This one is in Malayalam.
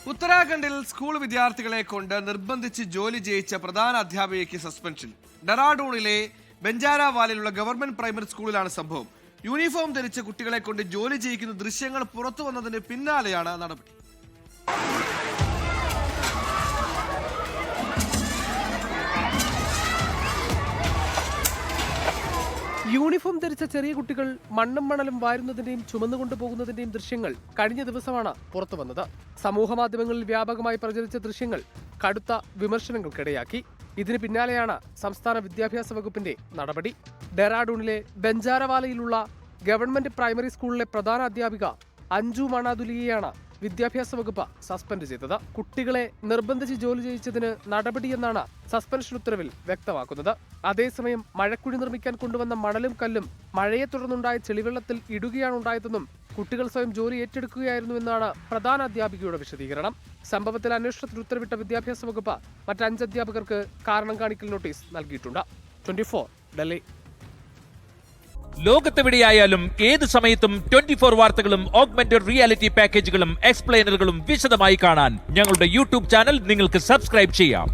ഉത്തരാഖണ്ഡിൽ സ്കൂൾ വിദ്യാർത്ഥികളെ കൊണ്ട് നിർബന്ധിച്ച് ജോലി ചെയ്യിച്ച പ്രധാന അധ്യാപികയ്ക്ക് സസ്പെൻഷൻ. ഡെറാഡൂണിലെ ബെഞ്ചാരാവാലയിലുള്ള ഗവൺമെന്റ് പ്രൈമറി സ്കൂളിലാണ് സംഭവം. യൂണിഫോം ധരിച്ച കുട്ടികളെ കൊണ്ട് ജോലി ചെയ്യിക്കുന്ന ദൃശ്യങ്ങൾ പുറത്തു വന്നതിന് പിന്നാലെയാണ് നടപടി. യൂണിഫോം ധരിച്ച ചെറിയ കുട്ടികൾ മണ്ണും മണലും വാരുന്നതിന്റെയും ചുമന്നുകൊണ്ടു പോകുന്നതിന്റെയും ദൃശ്യങ്ങൾ കഴിഞ്ഞ ദിവസമാണ് പുറത്തു വന്നത്. സമൂഹ മാധ്യമങ്ങളിൽ വ്യാപകമായി പ്രചരിച്ച ദൃശ്യങ്ങൾ കടുത്ത വിമർശനങ്ങൾക്കിടയാക്കി. ഇതിന് പിന്നാലെയാണ് സംസ്ഥാന വിദ്യാഭ്യാസ വകുപ്പിന്റെ നടപടി. ഡെറാഡൂണിലെ ബെഞ്ചാരവാലയിലുള്ള ഗവൺമെന്റ് പ്രൈമറി സ്കൂളിലെ പ്രധാന അധ്യാപിക അഞ്ജു മണാദുലിയെയാണ് വിദ്യാഭ്യാസ വകുപ്പ് സസ്പെൻഡ് ചെയ്തത്. കുട്ടികളെ നിർബന്ധിച്ച് ജോലി ചെയ്യിച്ചതിന് നടപടിയെന്നാണ് സസ്പെൻഷൻ ഉത്തരവിൽ വ്യക്തമാക്കുന്നത്. അതേസമയം മഴക്കുഴി നിർമ്മിക്കാൻ കൊണ്ടുവന്ന മണലും കല്ലും മഴയെ തുടർന്നുണ്ടായ ചെളിവെള്ളത്തിൽ ഇടുകയാണ് ഉണ്ടായതെന്നും കുട്ടികൾ സ്വയം ജോലി ഏറ്റെടുക്കുകയായിരുന്നുവെന്നാണ് പ്രധാന അധ്യാപികയുടെ വിശദീകരണം. സംഭവത്തിൽ അന്വേഷണത്തിന് ഉത്തരവിട്ട വിദ്യാഭ്യാസ വകുപ്പ് മറ്റ് 5 അധ്യാപകർക്ക് കാരണം കാണിക്കൽ നോട്ടീസ് നൽകിയിട്ടുണ്ട്. 24 ഡൽഹി. ലോകത്തെവിടെയായാലും ഏത് സമയത്തും 24 വാർത്തകളും ഓഗ്മെന്റഡ് റിയാലിറ്റി പാക്കേജുകളും എക്സ്പ്ലെയിനറുകളും വിശദമായി കാണാൻ ഞങ്ങളുടെ യൂട്യൂബ് ചാനൽ നിങ്ങൾക്ക് സബ്സ്ക്രൈബ് ചെയ്യാം.